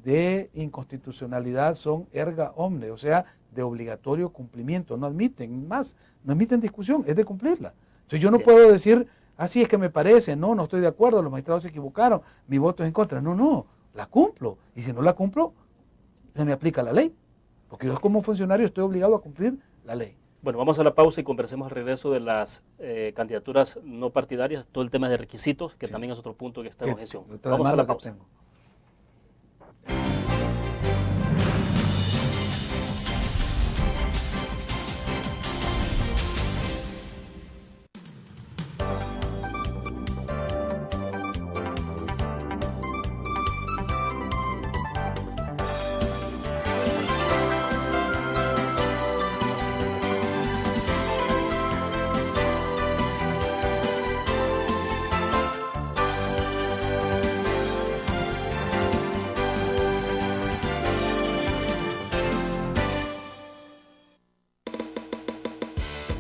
de inconstitucionalidad son erga omne, o sea, de obligatorio cumplimiento. No admiten discusión, es de cumplirla. Entonces yo no puedo decir, así es que me parece, no estoy de acuerdo, los magistrados se equivocaron, mi voto es en contra. No, la cumplo. Y si no la cumplo, se me aplica la ley. Porque yo como funcionario estoy obligado a cumplir la ley. Bueno, vamos a la pausa y conversemos al regreso de las candidaturas no partidarias, todo el tema de requisitos, que también es otro punto que está en objeción. Vamos a la pausa.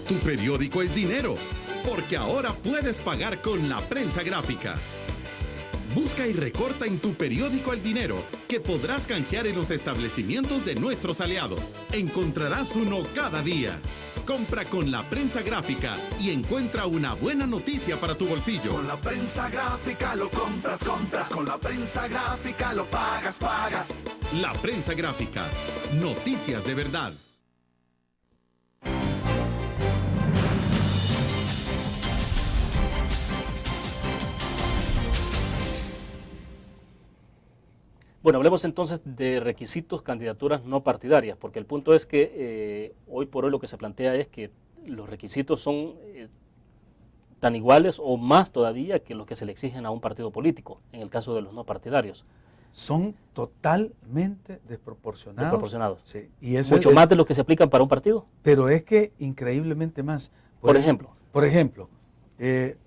Tu periódico es dinero, porque ahora puedes pagar con la prensa gráfica. Busca y recorta en tu periódico El Dinero, que podrás canjear en los establecimientos de nuestros aliados. Encontrarás uno cada día. Compra con la prensa gráfica y encuentra una buena noticia para tu bolsillo. Con la prensa gráfica lo compras, compras. Con la prensa gráfica lo pagas, pagas. La prensa gráfica. Noticias de verdad. Bueno, hablemos entonces de requisitos, candidaturas no partidarias, porque el punto es que hoy por hoy lo que se plantea es que los requisitos son tan iguales o más todavía que los que se le exigen a un partido político, en el caso de los no partidarios. Son totalmente desproporcionados. Desproporcionados. Sí. Y eso mucho más de los que se aplican para un partido. Pero es que increíblemente más. Por ejemplo,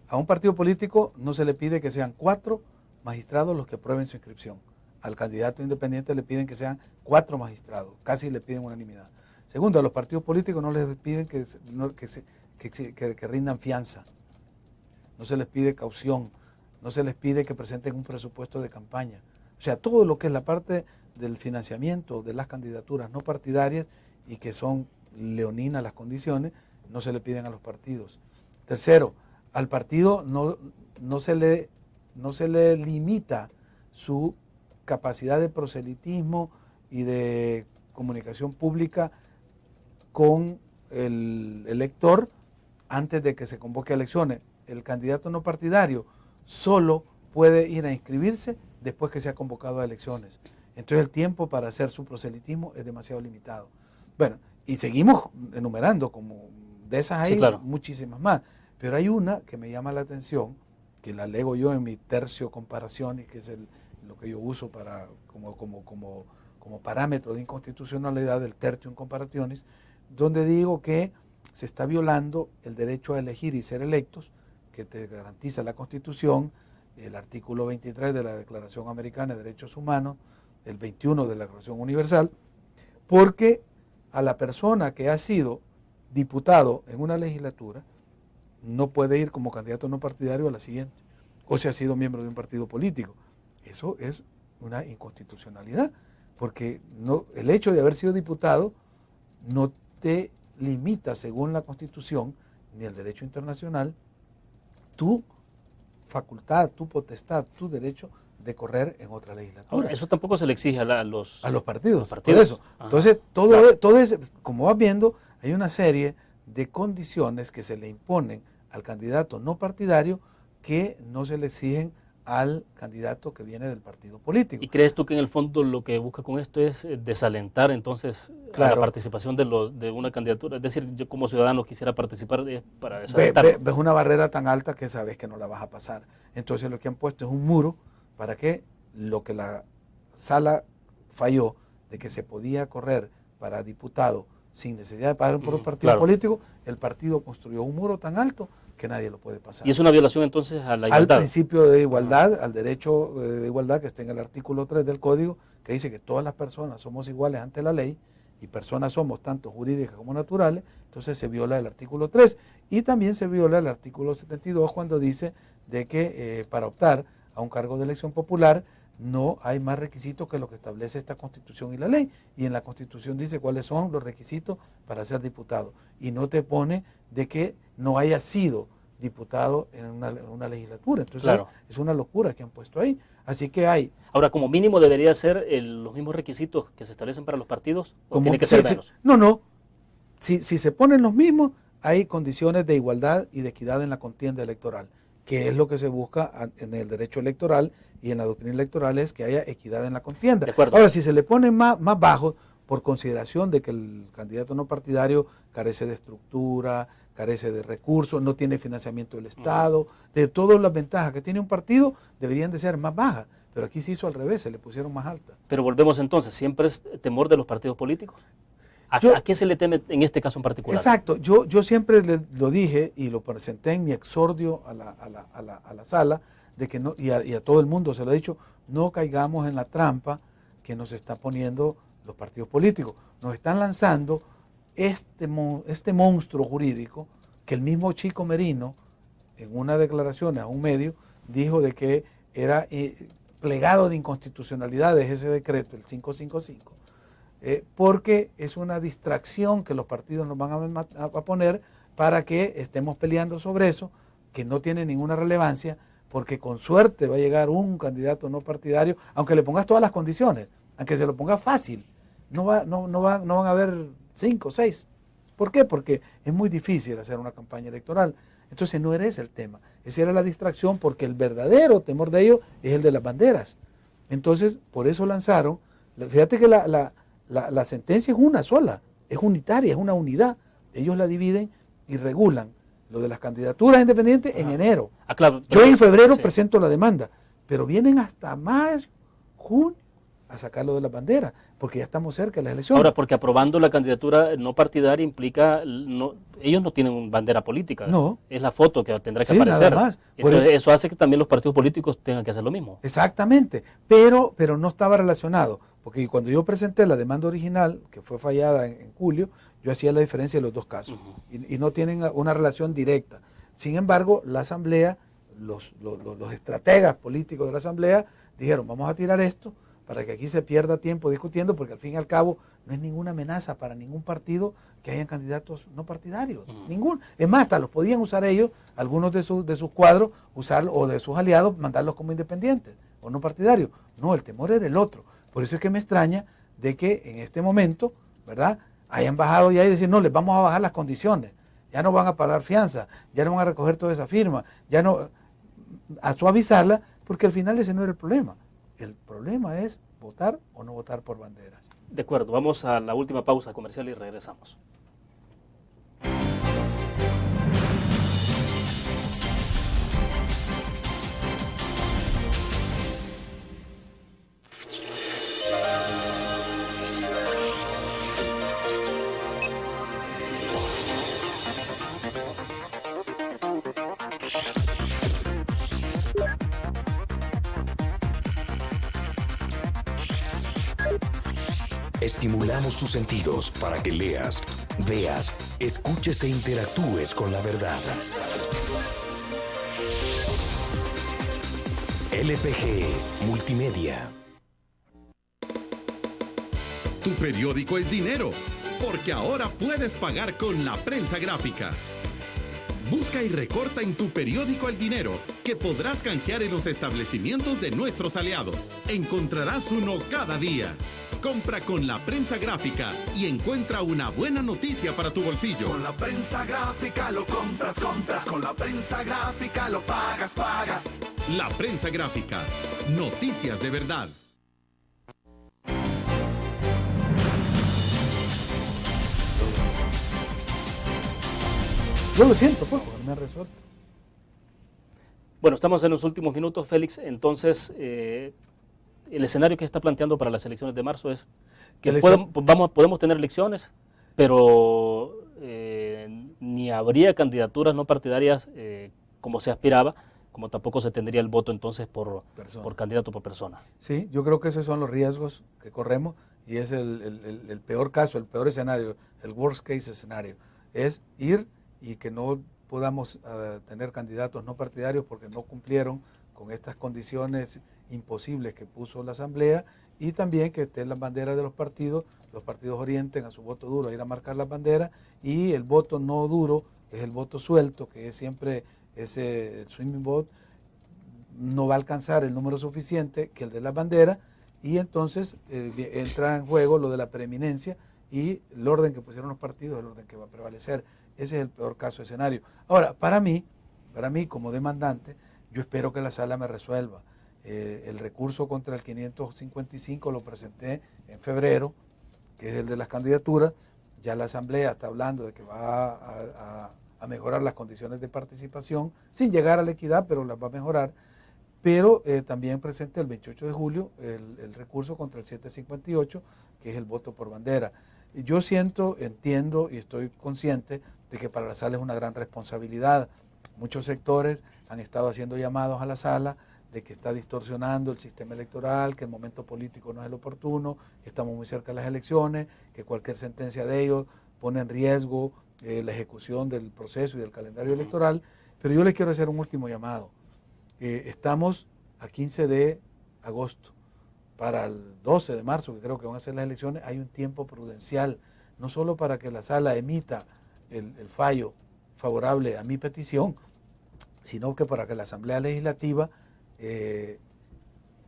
a un partido político no se le pide que sean 4 magistrados los que aprueben su inscripción. Al candidato independiente le piden que sean 4 magistrados, casi le piden unanimidad. Segundo, a los partidos políticos no les piden que rindan fianza, no se les pide caución, no se les pide que presenten un presupuesto de campaña. O sea, todo lo que es la parte del financiamiento de las candidaturas no partidarias y que son leoninas las condiciones, no se le piden a los partidos. Tercero, al partido no se le limita su capacidad de proselitismo y de comunicación pública con el elector antes de que se convoque a elecciones. El candidato no partidario solo puede ir a inscribirse después que se ha convocado a elecciones. Entonces el tiempo para hacer su proselitismo es demasiado limitado. Bueno, y seguimos enumerando, como de esas hay muchísimas más, pero hay una que me llama la atención, que la leo yo en mi tercio comparaciones, que es lo que yo uso para como parámetro de inconstitucionalidad del tertium comparationis, donde digo que se está violando el derecho a elegir y ser electos, que te garantiza la Constitución, el artículo 23 de la Declaración Americana de Derechos Humanos, el 21 de la Declaración Universal, porque a la persona que ha sido diputado en una legislatura no puede ir como candidato no partidario a la siguiente, o si ha sido miembro de un partido político. Eso es una inconstitucionalidad, porque el hecho de haber sido diputado no te limita, según la Constitución ni el derecho internacional, tu facultad, tu potestad, tu derecho de correr en otra legislatura. Ahora, eso tampoco se le exige a los partidos. Por eso. Entonces, todo es, como vas viendo, hay una serie de condiciones que se le imponen al candidato no partidario que no se le exigen al candidato que viene del partido político. ¿Y crees tú que en el fondo lo que busca con esto es desalentar entonces a la participación de una candidatura? Es decir, yo como ciudadano quisiera participar para desalentar. Ves una barrera tan alta que sabes que no la vas a pasar. Entonces lo que han puesto es un muro para que lo que la sala falló de que se podía correr para diputado sin necesidad de pagar por un partido político, el partido construyó un muro tan alto que nadie lo puede pasar. ¿Y es una violación entonces a la igualdad? Al principio de igualdad, al derecho de igualdad que está en el artículo 3 del Código, que dice que todas las personas somos iguales ante la ley, y personas somos tanto jurídicas como naturales, entonces se viola el artículo 3. Y también se viola el artículo 72 cuando dice de que para optar a un cargo de elección popular no hay más requisitos que lo que establece esta Constitución y la ley. Y en la Constitución dice cuáles son los requisitos para ser diputado. Y no te pone de que no haya sido diputado en una legislatura. Entonces es una locura que han puesto ahí. Así que hay... Ahora, como mínimo debería ser los mismos requisitos que se establecen para los partidos, ¿o tiene que ser menos? No. Si se ponen los mismos, hay condiciones de igualdad y de equidad en la contienda electoral, que es lo que se busca en el derecho electoral y en la doctrina electoral, es que haya equidad en la contienda. Ahora, si se le pone más bajo por consideración de que el candidato no partidario carece de estructura, carece de recursos, no tiene financiamiento del Estado, de todas las ventajas que tiene un partido, deberían de ser más bajas. Pero aquí se hizo al revés, se le pusieron más altas. Pero volvemos entonces, ¿siempre es temor de los partidos políticos? ¿A qué se le teme en este caso en particular? Exacto, yo siempre lo dije y lo presenté en mi exordio a la sala, de que no, y a todo el mundo se lo he dicho, no caigamos en la trampa que nos está poniendo los partidos políticos. Nos están lanzando este monstruo jurídico que el mismo Chico Merino, en una declaración a un medio, dijo de que era plegado de inconstitucionalidades ese decreto, el 555, porque es una distracción que los partidos nos van a poner para que estemos peleando sobre eso, que no tiene ninguna relevancia, porque con suerte va a llegar un candidato no partidario, aunque le pongas todas las condiciones, aunque se lo pongas fácil, no van a haber 5 o 6. ¿Por qué? Porque es muy difícil hacer una campaña electoral. Entonces no era ese el tema, esa era la distracción, porque el verdadero temor de ellos es el de las banderas. Entonces, por eso lanzaron, fíjate que la sentencia es una sola, es unitaria, es una unidad. Ellos la dividen y regulan lo de las candidaturas independientes en enero. Claro, yo en febrero sí. presento la demanda, pero vienen hasta mayo, junio, a sacar lo de las banderas, porque ya estamos cerca de las elecciones. Ahora, porque aprobando la candidatura no partidaria implica, ellos no tienen bandera política, no. Es la foto que tendrá que sí, aparecer. Nada más. Entonces, eso hace que también los partidos políticos tengan que hacer lo mismo. Exactamente, pero no estaba relacionado, porque cuando yo presenté la demanda original, que fue fallada en julio, yo hacía la diferencia de los dos casos, y no tienen una relación directa. Sin embargo, la Asamblea, los estrategas políticos de la Asamblea, dijeron, vamos a tirar esto, para que aquí se pierda tiempo discutiendo, porque al fin y al cabo no es ninguna amenaza para ningún partido que hayan candidatos no partidarios, ningún. Es más, hasta los podían usar ellos, algunos de sus cuadros, usarlo, o de sus aliados, mandarlos como independientes o no partidarios. No, el temor era el otro. Por eso es que me extraña de que en este momento, ¿verdad?, hayan bajado ya y decir, no, les vamos a bajar las condiciones, ya no van a pagar fianza, ya no van a recoger toda esa firma, ya no, a suavizarla, porque al final ese no era el problema. El problema es votar o no votar por banderas. De acuerdo, vamos a la última pausa comercial y regresamos. Estimulamos tus sentidos para que leas, veas, escuches e interactúes con la verdad. LPG Multimedia. Tu periódico es dinero, porque ahora puedes pagar con la prensa gráfica. Busca y recorta en tu periódico el dinero, que podrás canjear en los establecimientos de nuestros aliados. Encontrarás uno cada día. Compra con la prensa gráfica y encuentra una buena noticia para tu bolsillo. Con la prensa gráfica lo compras. Con la prensa gráfica lo pagas. La prensa gráfica. Noticias de verdad. Yo lo siento, pues, porque no me ha resuelto. Bueno, estamos en los últimos minutos, Félix. Entonces, el escenario que está planteando para las elecciones de marzo es que podemos tener elecciones, pero ni habría candidaturas no partidarias como se aspiraba, como tampoco se tendría el voto entonces por candidato por persona. Sí, yo creo que esos son los riesgos que corremos, y es el peor caso, el peor escenario, el worst case escenario, es ir y que no podamos tener candidatos no partidarios porque no cumplieron con estas condiciones imposibles que puso la Asamblea, y también que estén las banderas de los partidos orienten a su voto duro a ir a marcar las banderas, y el voto no duro, que es el voto suelto, que es siempre ese swimming vote, no va a alcanzar el número suficiente que el de las banderas, y entonces entra en juego lo de la preeminencia, y el orden que pusieron los partidos es el orden que va a prevalecer. Ese es el peor caso de escenario. Ahora, para mí como demandante, yo espero que la sala me resuelva. El recurso contra el 555 lo presenté en febrero, que es el de las candidaturas. Ya la Asamblea está hablando de que va a mejorar las condiciones de participación, sin llegar a la equidad, pero las va a mejorar. Pero también presenté el 28 de julio el recurso contra el 758, que es el voto por bandera. Yo entiendo y estoy consciente de que para la sala es una gran responsabilidad. Muchos sectores han estado haciendo llamados a la sala de que está distorsionando el sistema electoral, que el momento político no es el oportuno, que estamos muy cerca de las elecciones, que cualquier sentencia de ellos pone en riesgo la ejecución del proceso y del calendario electoral. Pero yo les quiero hacer un último llamado. Estamos a 15 de agosto, para el 12 de marzo, que creo que van a ser las elecciones, hay un tiempo prudencial, no solo para que la sala emita el fallo favorable a mi petición, sino que para que la Asamblea Legislativa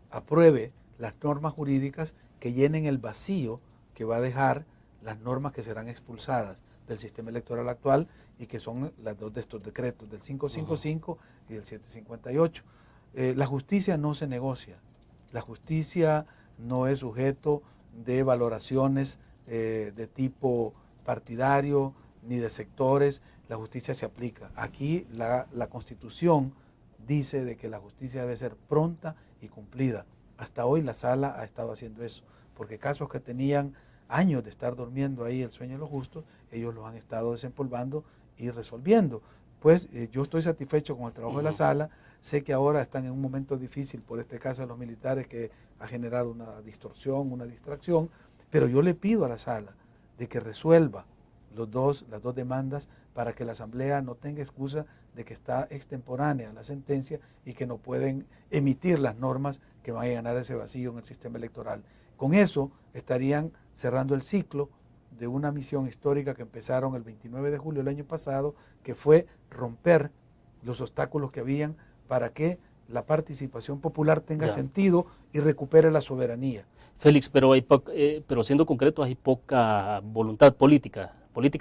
apruebe las normas jurídicas que llenen el vacío que va a dejar las normas que serán expulsadas del sistema electoral actual y que son las dos de estos decretos, del 555 y del 758. La justicia no se negocia, la justicia no es sujeto de valoraciones de tipo partidario ni de sectores, la justicia se aplica. Aquí la Constitución dice de que la justicia debe ser pronta y cumplida. Hasta hoy la sala ha estado haciendo eso, porque casos que tenían años de estar durmiendo ahí el sueño de los justos, ellos los han estado desempolvando y resolviendo. Pues yo estoy satisfecho con el trabajo de la sala, sé que ahora están en un momento difícil por este caso de los militares que ha generado una distorsión, una distracción, pero yo le pido a la sala de que resuelva las dos demandas para que la Asamblea no tenga excusa de que está extemporánea la sentencia y que no pueden emitir las normas que van a ganar ese vacío en el sistema electoral. Con eso estarían cerrando el ciclo de una misión histórica que empezaron el 29 de julio del año pasado, que fue romper los obstáculos que habían para que la participación popular tenga sentido y recupere la soberanía. Félix, pero siendo concreto, hay poca voluntad política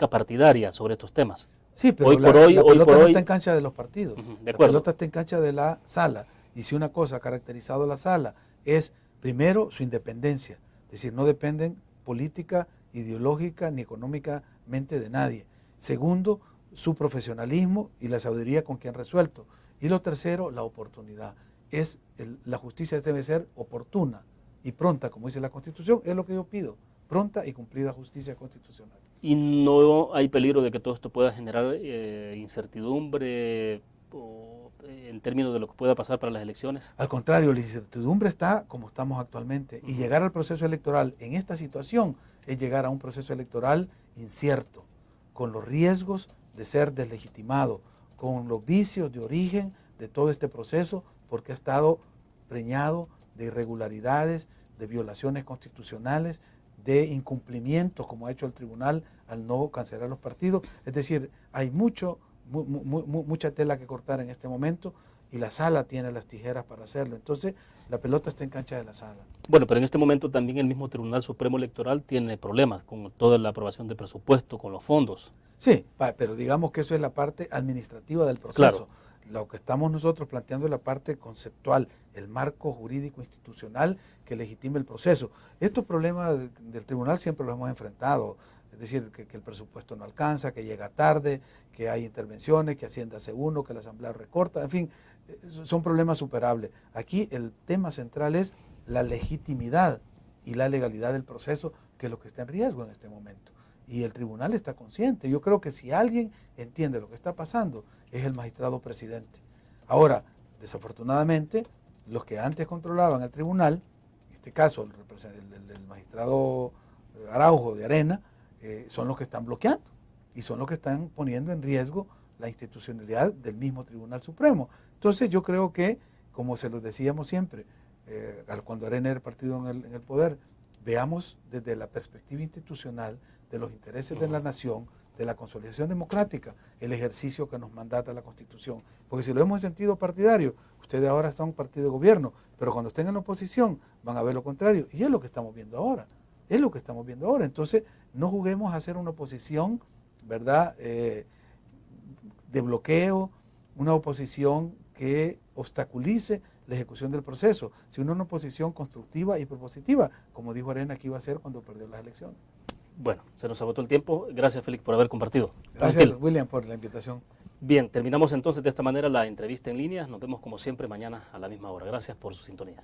partidaria sobre estos temas. Sí, pero la pelota no está en cancha de los partidos, la pelota está en cancha de la sala. Y si una cosa ha caracterizado a la sala es, primero, su independencia, es decir, no dependen política, ideológica ni económicamente de nadie. Segundo, su profesionalismo y la sabiduría con que han resuelto. Y lo tercero, la oportunidad. La justicia debe ser oportuna y pronta, como dice la Constitución, es lo que yo pido, pronta y cumplida justicia constitucional. ¿Y no hay peligro de que todo esto pueda generar incertidumbre en términos de lo que pueda pasar para las elecciones? Al contrario, la incertidumbre está como estamos actualmente, y llegar al proceso electoral en esta situación es llegar a un proceso electoral incierto, con los riesgos de ser deslegitimado, con los vicios de origen de todo este proceso, porque ha estado preñado de irregularidades, de violaciones constitucionales, de incumplimientos como ha hecho el tribunal al no cancelar los partidos. Es decir, hay mucha tela que cortar en este momento y la sala tiene las tijeras para hacerlo. Entonces, la pelota está en cancha de la sala. Bueno, pero en este momento también el mismo Tribunal Supremo Electoral tiene problemas con toda la aprobación de presupuesto, con los fondos. Sí, pero digamos que eso es la parte administrativa del proceso. Claro. Lo que estamos nosotros planteando es la parte conceptual, el marco jurídico institucional que legitime el proceso. Estos problemas del tribunal siempre los hemos enfrentado, es decir, que el presupuesto no alcanza, que llega tarde, que hay intervenciones, que Hacienda hace uno, que la Asamblea recorta, en fin, son problemas superables. Aquí el tema central es la legitimidad y la legalidad del proceso, que es lo que está en riesgo en este momento. Y el tribunal está consciente. Yo creo que si alguien entiende lo que está pasando, es el magistrado presidente. Ahora, desafortunadamente, los que antes controlaban el tribunal, en este caso el magistrado Araujo de Arena, son los que están bloqueando y son los que están poniendo en riesgo la institucionalidad del mismo Tribunal Supremo. Entonces yo creo que, como se los decíamos siempre, cuando Arena era el partido en el poder, veamos desde la perspectiva institucional de los intereses de la nación, de la consolidación democrática, el ejercicio que nos mandata la Constitución. Porque si lo vemos en sentido partidario, ustedes ahora están en un partido de gobierno, pero cuando estén en la oposición van a ver lo contrario. Y es lo que estamos viendo ahora. Es lo que estamos viendo ahora. Entonces, no juguemos a hacer una oposición, ¿verdad?, de bloqueo, una oposición que obstaculice la ejecución del proceso, sino una oposición constructiva y propositiva, como dijo Arena que iba a hacer cuando perdió las elecciones. Bueno, se nos agotó el tiempo. Gracias, Félix, por haber compartido. Gracias, William, por la invitación. Bien, terminamos entonces de esta manera la entrevista en línea. Nos vemos como siempre mañana a la misma hora. Gracias por su sintonía.